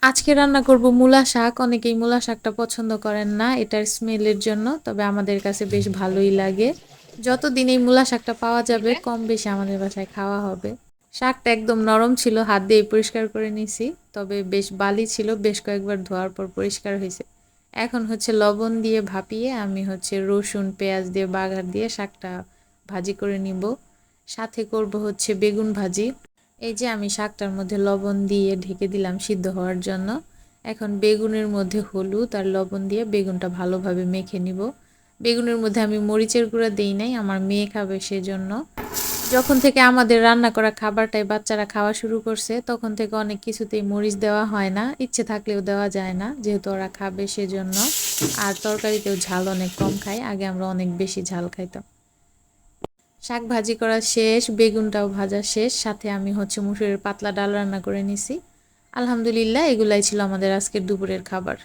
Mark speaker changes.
Speaker 1: আজকে রান্না করব মূলা শাক। অনেকেই মূলা শাকটা পছন্দ করেন না এটার স্মেলের জন্য। তবে আমাদের কাছে বেশ ভালোই লাগে। যতদিন এই মূলা শাকটা পাওয়া যাবে কম বেশি আমাদের বাসায় খাওয়া হবে। শাকটা একদম নরম ছিল, হাত দিয়ে পরিষ্কার করে নিছি। তবে বেশ বালি ছিল, বেশ কয়েকবার ধোয়ার পর পরিষ্কার হয়েছে। এখন হচ্ছে লবণ দিয়ে ভাপিয়ে আমি হচ্ছে রসুন পেঁয়াজ দিয়ে বাগার দিয়ে শাকটা ভাজি করে নিব। সাথে করব হচ্ছে বেগুন ভাজি। এই যে আমি শাকটার মধ্যে লবণ দিয়ে ঢেকে দিলাম সিদ্ধ হওয়ার জন্য। এখন বেগুনের মধ্যে হলুদ আর লবণ দিয়ে বেগুনটা ভালোভাবে মেখে নিব। বেগুনের মধ্যে আমি মরিচের গুঁড়া দেই নাই, আমার মেয়ে খাবে সেজন্য। যখন থেকে আমাদের রান্না করা খাবারটাই বাচ্চারা খাওয়া শুরু করছে তখন থেকে অনেক কিছুতেই মরিচ দেওয়া হয় না, ইচ্ছে থাকলেও দেওয়া যায় না, যেহেতু ওরা খাবে সেজন্য। আর তরকারিতেও ঝাল অনেক কম খাই, আগে আমরা অনেক বেশি ঝাল খাইতাম। শাক ভাজি করা শেষ, বেগুনটাও ভাজা শেষ, সাথে আমি হচ্ছে মুসুরের পাতলা ডাল রান্না করে নিছি। আলহামদুলিল্লাহ, এগুলাই ছিল আমাদের আজকের দুপুরের খাবার।